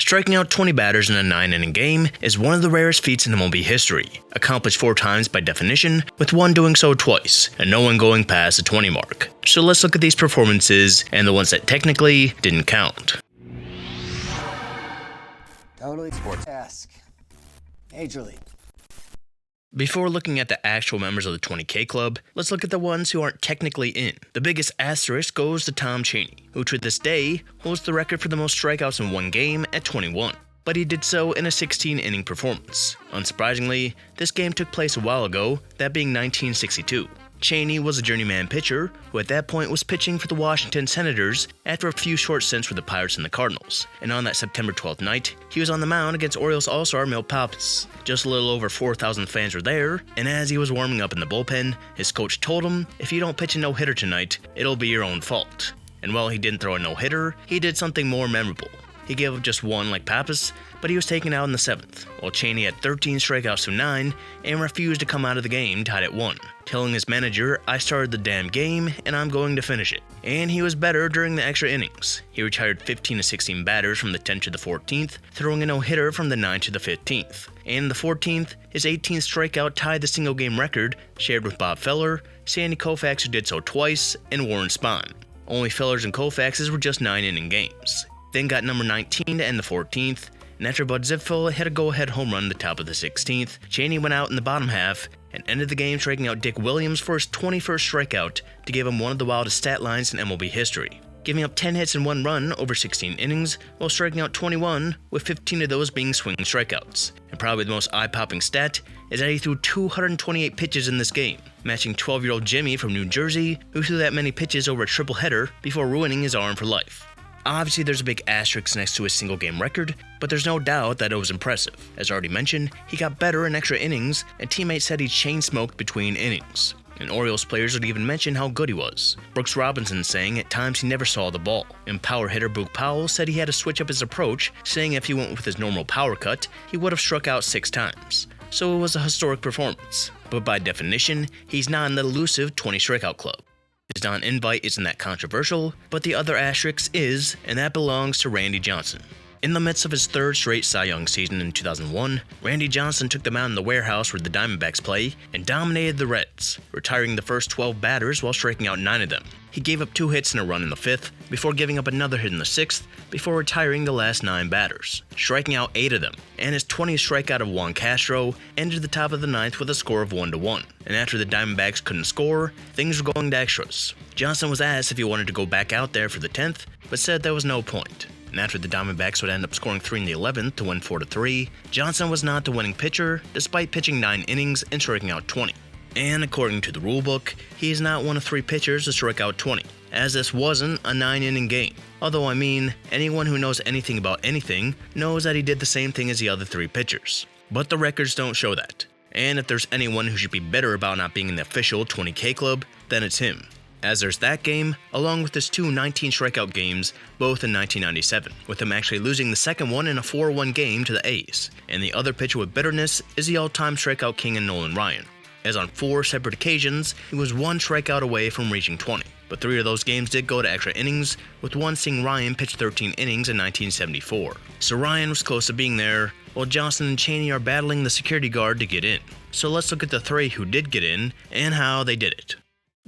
Striking out 20 batters in a 9-inning game is one of the rarest feats in MLB history, accomplished 4 times by definition, with one doing so twice, and no one going past the 20 mark. So let's look at these performances and the ones that technically didn't count. Totally sports-esque. Major League. Before looking at the actual members of the 20K club, let's look at the ones who aren't technically in. The biggest asterisk goes to Tom Cheney, who to this day holds the record for the most strikeouts in one game at 21. But he did so in a 16-inning performance. Unsurprisingly, this game took place a while ago, that being 1962. Cheney was a journeyman pitcher who at that point was pitching for the Washington Senators after a few short stints for the Pirates and the Cardinals, and on that September 12th night, he was on the mound against Orioles All-Star Milt Pappas. Just a little over 4,000 fans were there, and as he was warming up in the bullpen, his coach told him, "If you don't pitch a no-hitter tonight, it'll be your own fault." And while he didn't throw a no-hitter, he did something more memorable. He gave up just one like Pappas, but he was taken out in the 7th, while Cheney had 13 strikeouts to 9 and refused to come out of the game tied at 1, telling his manager, "I started the damn game and I'm going to finish it." And he was better during the extra innings. He retired 15 to 16 batters from the 10th to the 14th, throwing a no-hitter from the 9th to the 15th. And in the 14th, his 18th strikeout tied the single-game record shared with Bob Feller, Sandy Koufax, who did so twice, and Warren Spahn. Only Feller's and Koufax's were just 9-inning games. Then got number 19 to end the 14th, and after Bud Zipfel hit a go-ahead home run in the top of the 16th, Cheney went out in the bottom half and ended the game striking out Dick Williams for his 21st strikeout to give him one of the wildest stat lines in MLB history, giving up 10 hits and 1 run over 16 innings while striking out 21, with 15 of those being swinging strikeouts. And probably the most eye-popping stat is that he threw 228 pitches in this game, matching 12-year-old Jimmy from New Jersey, who threw that many pitches over a triple header before ruining his arm for life. Obviously, there's a big asterisk next to his single-game record, but there's no doubt that it was impressive. As already mentioned, he got better in extra innings, and teammates said he chain-smoked between innings. And Orioles players would even mention how good he was. Brooks Robinson saying at times he never saw the ball. And power hitter Boog Powell said he had to switch up his approach, saying if he went with his normal power cut, he would have struck out 6 times. So it was a historic performance. But by definition, he's not in the elusive 20 strikeout club. His non-invite isn't that controversial, but the other asterisk is, and that belongs to Randy Johnson. In the midst of his 3rd straight Cy Young season in 2001, Randy Johnson took the mound in the warehouse where the Diamondbacks play and dominated the Reds, retiring the first 12 batters while striking out 9 of them. He gave up 2 hits and a run in the 5th, before giving up another hit in the 6th, before retiring the last 9 batters, striking out 8 of them, and his 20th strikeout of Juan Castro ended the top of the 9th with a score of 1-1. And after the Diamondbacks couldn't score, things were going to extras. Johnson was asked if he wanted to go back out there for the 10th, but said there was no point. And after the Diamondbacks would end up scoring 3 in the 11th to win 4-3, Johnson was not the winning pitcher, despite pitching 9 innings and striking out 20. And according to the rulebook, he is not one of 3 pitchers to strike out 20, as this wasn't a 9-inning game. Although anyone who knows anything about anything knows that he did the same thing as the other 3 pitchers. But the records don't show that. And if there's anyone who should be bitter about not being in the official 20K club, then it's him. As there's that game, along with his 2 19 strikeout games, both in 1997, with him actually losing the second one in a 4-1 game to the A's. And the other pitcher with bitterness is the all-time strikeout king in Nolan Ryan, as on 4 separate occasions, he was 1 strikeout away from reaching 20. But 3 of those games did go to extra innings, with one seeing Ryan pitch 13 innings in 1974. So Ryan was close to being there, while Johnson and Cheney are battling the security guard to get in. So let's look at the 3 who did get in, and how they did it.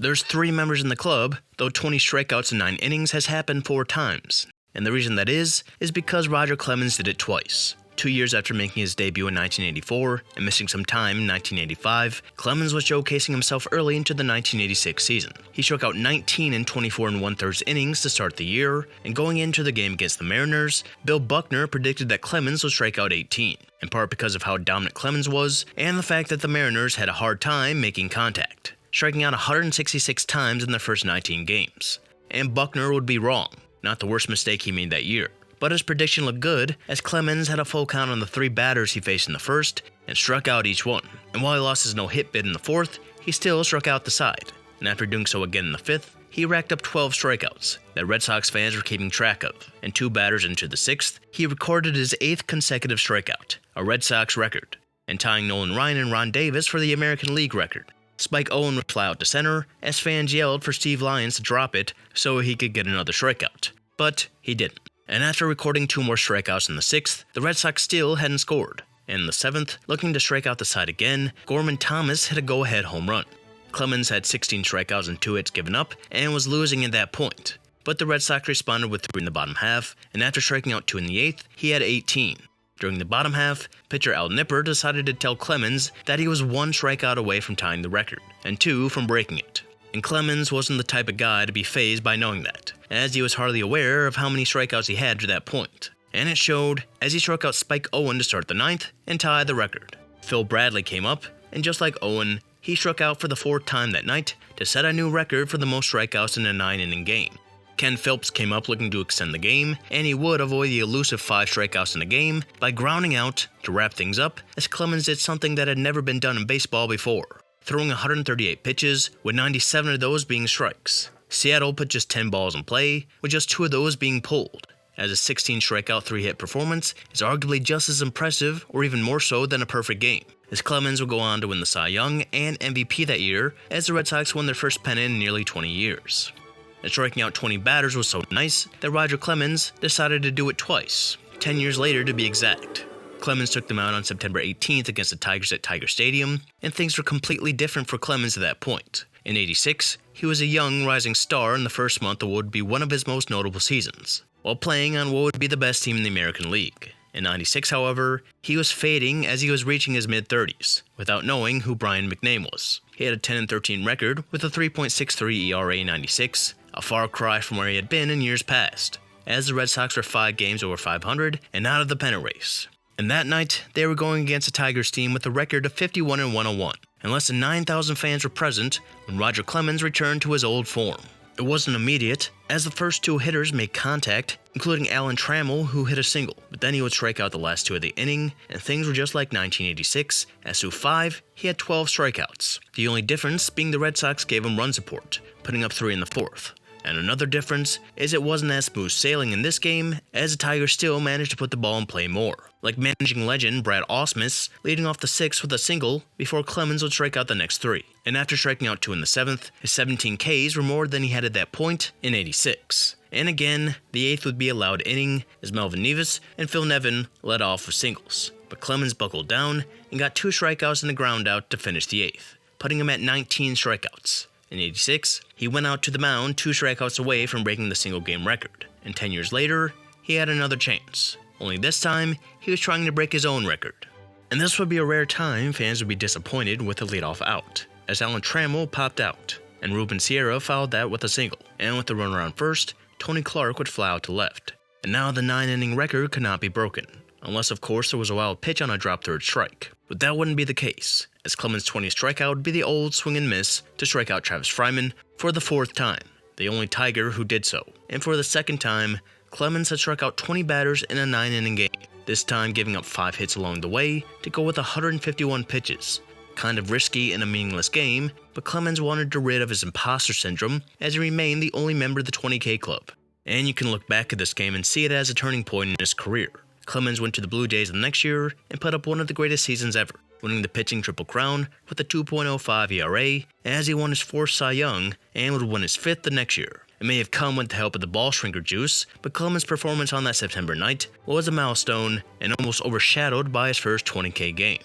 There's 3 members in the club, though 20 strikeouts in 9 innings has happened 4 times. And the reason that is because Roger Clemens did it twice. 2 years after making his debut in 1984 and missing some time in 1985, Clemens was showcasing himself early into the 1986 season. He struck out 19 in 24 1/3 innings to start the year, and going into the game against the Mariners, Bill Buckner predicted that Clemens would strike out 18, in part because of how dominant Clemens was and the fact that the Mariners had a hard time making contact, striking out 166 times in their first 19 games. And Buckner would be wrong, not the worst mistake he made that year. But his prediction looked good, as Clemens had a full count on the 3 batters he faced in the first, and struck out each one. And while he lost his no-hit bid in the 4th, he still struck out the side. And after doing so again in the 5th, he racked up 12 strikeouts that Red Sox fans were keeping track of. And 2 batters into the 6th, he recorded his 8th consecutive strikeout, a Red Sox record, and tying Nolan Ryan and Ron Davis for the American League record. Spike Owen would fly out to center, as fans yelled for Steve Lyons to drop it so he could get another strikeout. But he didn't. And after recording 2 more strikeouts in the 6th, the Red Sox still hadn't scored. And in the 7th, looking to strike out the side again, Gorman Thomas hit a go-ahead home run. Clemens had 16 strikeouts and 2 hits given up and was losing at that point. But the Red Sox responded with 3 in the bottom half, and after striking out 2 in the 8th, he had 18. During the bottom half, pitcher Al Nipper decided to tell Clemens that he was 1 strikeout away from tying the record, and 2 from breaking it. And Clemens wasn't the type of guy to be fazed by knowing that, as he was hardly aware of how many strikeouts he had to that point. And it showed as he struck out Spike Owen to start the 9th and tie the record. Phil Bradley came up, and just like Owen, he struck out for the 4th time that night to set a new record for the most strikeouts in a 9-inning game. Ken Phillips came up looking to extend the game, and he would avoid the elusive 5 strikeouts in a game by grounding out to wrap things up, as Clemens did something that had never been done in baseball before, throwing 138 pitches, with 97 of those being strikes. Seattle put just 10 balls in play, with just 2 of those being pulled, as a 16 strikeout 3-hit performance is arguably just as impressive or even more so than a perfect game, as Clemens would go on to win the Cy Young and MVP that year as the Red Sox won their first pennant in nearly 20 years. And striking out 20 batters was so nice that Roger Clemens decided to do it twice, 10 years later to be exact. Clemens took them out on September 18th against the Tigers at Tiger Stadium, and things were completely different for Clemens at that point. In '86, he was a young rising star in the first month of what would be one of his most notable seasons, while playing on what would be the best team in the American League. In '96, however, he was fading as he was reaching his mid-30s, without knowing who Brian McName was. He had a 10-13 record with a 3.63 ERA in '96, a far cry from where he had been in years past, as the Red Sox were 5 games over 500 and out of the pennant race. And that night, they were going against a Tigers team with a record of 51-101, and less than 9,000 fans were present when Roger Clemens returned to his old form. It wasn't immediate, as the first 2 hitters made contact, including Alan Trammell, who hit a single, but then he would strike out the last 2 of the inning, and things were just like 1986, as through 5, he had 12 strikeouts, the only difference being the Red Sox gave him run support, putting up 3 in the 4th. And another difference is it wasn't as smooth sailing in this game, as the Tigers still managed to put the ball in play more, like managing legend Brad Ausmus leading off the 6th with a single before Clemens would strike out the next 3. And after striking out 2 in the 7th, his 17 Ks were more than he had at that point in '86. And again, the 8th would be a loud inning as Melvin Nevis and Phil Nevin led off with singles, but Clemens buckled down and got 2 strikeouts and a ground out to finish the 8th, putting him at 19 strikeouts. In '86, he went out to the mound 2 strikeouts away from breaking the single-game record, and 10 years later, he had another chance. Only this time, he was trying to break his own record. And this would be a rare time fans would be disappointed with a leadoff out, as Alan Trammell popped out, and Ruben Sierra followed that with a single, and with the runner on first, Tony Clark would fly out to left. And now the 9-inning record could not be broken, unless of course there was a wild pitch on a drop third strike. But that wouldn't be the case, as Clemens' 20th strikeout would be the old swing and miss to strike out Travis Fryman for the 4th time, the only Tiger who did so. And for the 2nd time, Clemens had struck out 20 batters in a 9-inning game, this time giving up 5 hits along the way to go with 151 pitches. Kind of risky in a meaningless game, but Clemens wanted to rid of his imposter syndrome as he remained the only member of the 20K club. And you can look back at this game and see it as a turning point in his career. Clemens went to the Blue Jays the next year and put up one of the greatest seasons ever, winning the pitching Triple Crown with a 2.05 ERA as he won his 4th Cy Young and would win his 5th the next year. It may have come with the help of the ball shrinker juice, but Clemens' performance on that September night was a milestone and almost overshadowed by his first 20K game.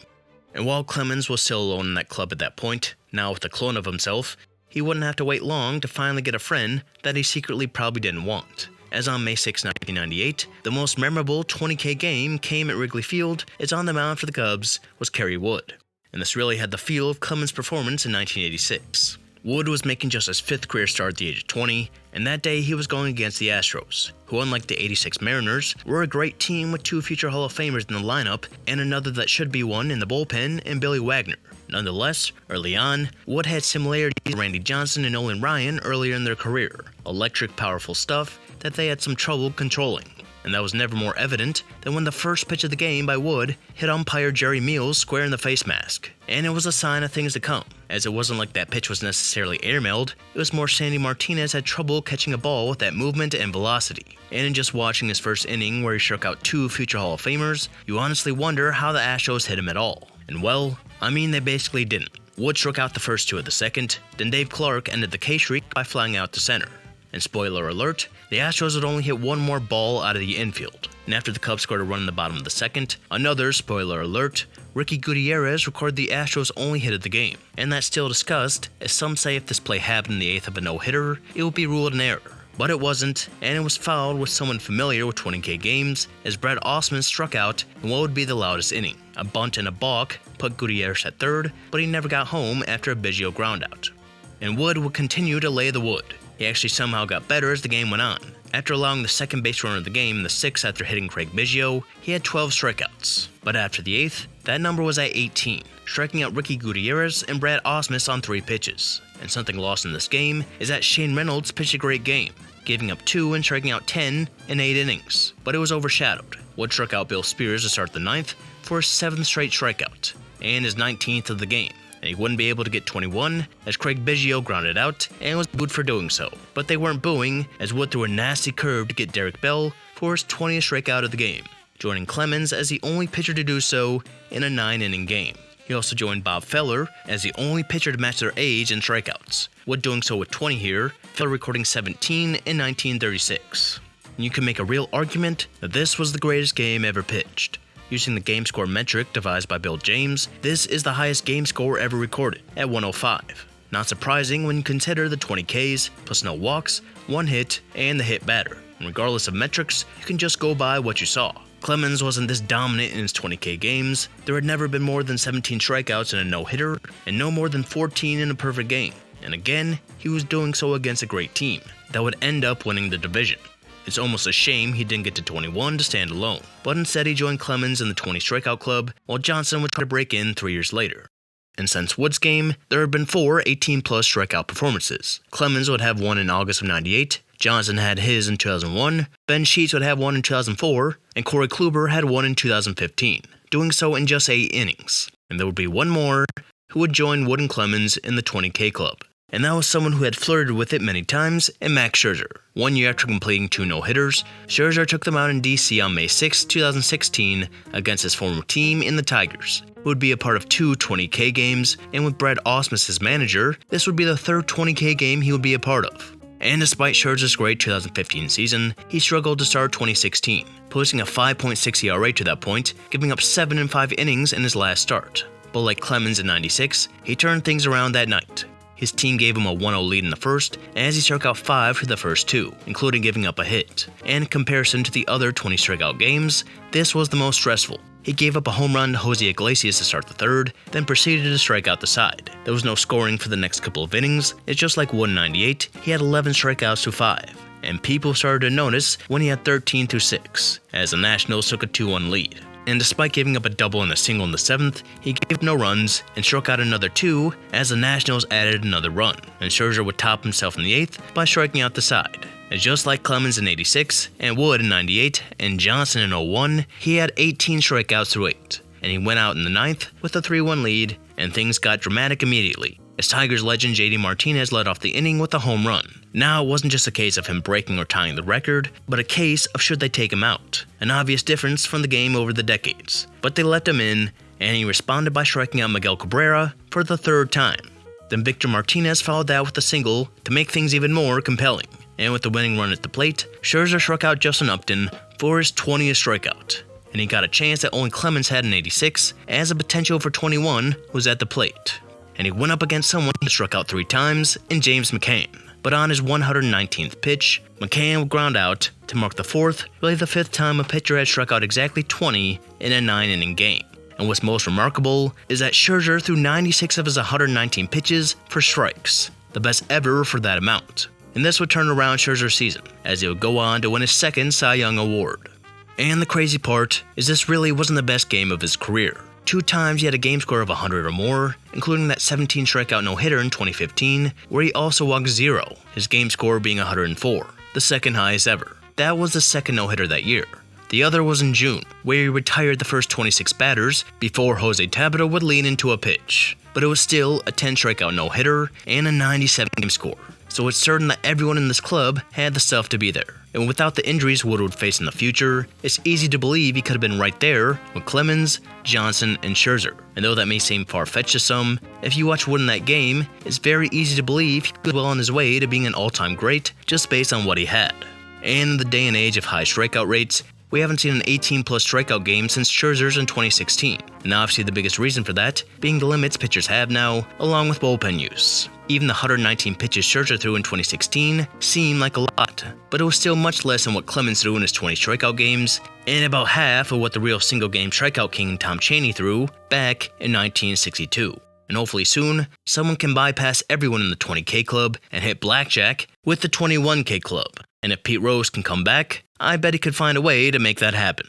And while Clemens was still alone in that club at that point, now with a clone of himself, he wouldn't have to wait long to finally get a friend that he secretly probably didn't want. As on May 6, 1998, the most memorable 20K game came at Wrigley Field as on the mound for the Cubs was Kerry Wood. And this really had the feel of Clemens' performance in 1986. Wood was making just his 5th career start at the age of 20, and that day he was going against the Astros, who unlike the '86 Mariners, were a great team with 2 future Hall of Famers in the lineup and another that should be one in the bullpen in Billy Wagner. Nonetheless, early on, Wood had similarities to Randy Johnson and Nolan Ryan earlier in their career, electric, powerful stuff that they had some trouble controlling. And that was never more evident than when the first pitch of the game by Wood hit umpire Jerry Meals square in the face mask. And it was a sign of things to come, as it wasn't like that pitch was necessarily airmailed, it was more Sandy Martinez had trouble catching a ball with that movement and velocity. And in just watching his first inning where he struck out 2 future Hall of Famers, you honestly wonder how the Astros hit him at all. And well, I mean they basically didn't. Wood struck out the first 2 of the 2nd, then Dave Clark ended the K streak by flying out to center. And spoiler alert, the Astros would only hit one more ball out of the infield. And after the Cubs scored a run in the bottom of the second, another, spoiler alert, Ricky Gutierrez recorded the Astros' only hit of the game. And that's still discussed, as some say if this play happened in the eighth of a no-hitter, it would be ruled an error. But it wasn't, and it was fouled with someone familiar with 20K games, as Brad Osman struck out in what would be the loudest inning. A bunt and a balk put Gutierrez at third, but he never got home after a Biggio groundout. And Wood would continue to lay the wood. He actually somehow got better as the game went on. After allowing the second base runner of the game in the sixth after hitting Craig Biggio, he had 12 strikeouts. But after the eighth, that number was at 18, striking out Ricky Gutierrez and Brad Osmus on 3 pitches. And something lost in this game is that Shane Reynolds pitched a great game, giving up 2 and striking out 10 in 8 innings. But it was overshadowed. Wood struck out Bill Spears to start the ninth for his 7th straight strikeout, and his 19th of the game. And he wouldn't be able to get 21 as Craig Biggio grounded out and was booed for doing so. But they weren't booing as Wood threw a nasty curve to get Derek Bell for his 20th strikeout of the game, joining Clemens as the only pitcher to do so in a 9-inning game. He also joined Bob Feller as the only pitcher to match their age in strikeouts, Wood doing so with 20 here, Feller recording 17 in 1936. And you can make a real argument that this was the greatest game ever pitched. Using the game score metric devised by Bill James, this is the highest game score ever recorded, at 105. Not surprising when you consider the 20 Ks, plus no walks, 1 hit, and the hit batter. And regardless of metrics, you can just go by what you saw. Clemens wasn't this dominant in his 20K games. There had never been more than 17 strikeouts in a no-hitter, and no more than 14 in a perfect game. And again, he was doing so against a great team that would end up winning the division. It's almost a shame he didn't get to 21 to stand alone, but instead he joined Clemens in the 20 strikeout club, while Johnson would try to break in 3 years later. And since Wood's game, there had been 4 18-plus strikeout performances. Clemens would have one in August of '98, Johnson had his in 2001, Ben Sheets would have one in 2004, and Corey Kluber had one in 2015, doing so in just 8 innings. And there would be one more who would join Wood and Clemens in the 20K club. And that was someone who had flirted with it many times, and Max Scherzer. 1 year after completing 2 no-hitters, Scherzer took them out in DC on May 6, 2016 against his former team in the Tigers, who would be a part of 2 20K games, and with Brad Osmus as manager, this would be the 3rd 20K game he would be a part of. And despite Scherzer's great 2015 season, he struggled to start 2016, posting a 5.6 ERA to that point, giving up 7 and 5 innings in his last start. But like Clemens in '96, he turned things around that night. His team gave him a 1-0 lead in the first, as he struck out 5 for the first 2, including giving up a hit. And in comparison to the other 20 strikeout games, this was the most stressful. He gave up a home run to Jose Iglesias to start the third, then proceeded to strike out the side. There was no scoring for the next couple of innings. It's just like Wood in '98, he had 11 strikeouts to 5. And people started to notice when he had 13 to 6, as the Nationals took a 2-1 lead. And despite giving up a double and a single in the 7th, he gave no runs and struck out another 2 as the Nationals added another run, and Scherzer would top himself in the 8th by striking out the side. And just like Clemens in '86, and Wood in '98, and Johnson in '01, he had 18 strikeouts through 8, and he went out in the 9th with a 3-1 lead, and things got dramatic immediately, as Tigers legend JD Martinez led off the inning with a home run. Now it wasn't just a case of him breaking or tying the record, but a case of should they take him out. An obvious difference from the game over the decades. But they let him in, and he responded by striking out Miguel Cabrera for the 3rd time. Then Victor Martinez followed that with a single to make things even more compelling. And with the winning run at the plate, Scherzer struck out Justin Upton for his 20th strikeout. And he got a chance that only Clemens had in '86, as the potential for 21 was at the plate. And he went up against someone who struck out 3 times in James McCann. But on his 119th pitch, McCann would ground out to mark the 4th, really the 5th time a pitcher had struck out exactly 20 in a 9-inning game. And what's most remarkable is that Scherzer threw 96 of his 119 pitches for strikes, the best ever for that amount. And this would turn around Scherzer's season, as he would go on to win his 2nd Cy Young Award. And the crazy part is this really wasn't the best game of his career. 2 times he had a game score of 100 or more, including that 17 strikeout no-hitter in 2015, where he also walked 0, his game score being 104, the 2nd highest ever. That was the 2nd no-hitter that year. The other was in June, where he retired the first 26 batters before Jose Tabata would lean into a pitch. But it was still a 10-strikeout no-hitter and a 97-game score. So it's certain that everyone in this club had the stuff to be there. And without the injuries Wood would face in the future, it's easy to believe he could have been right there with Clemens, Johnson, and Scherzer. And though that may seem far-fetched to some, if you watch Wood in that game, it's very easy to believe he was well on his way to being an all-time great just based on what he had. And in the day and age of high strikeout rates, we haven't seen an 18-plus strikeout game since Scherzer's in 2016, and obviously the biggest reason for that being the limits pitchers have now, along with bullpen use. Even the 119 pitches Scherzer threw in 2016 seemed like a lot, but it was still much less than what Clemens threw in his 20 strikeout games, and about half of what the real single-game strikeout king Tom Cheney threw back in 1962. And hopefully soon, someone can bypass everyone in the 20K club and hit blackjack with the 21K club. And if Pete Rose can come back, I bet he could find a way to make that happen.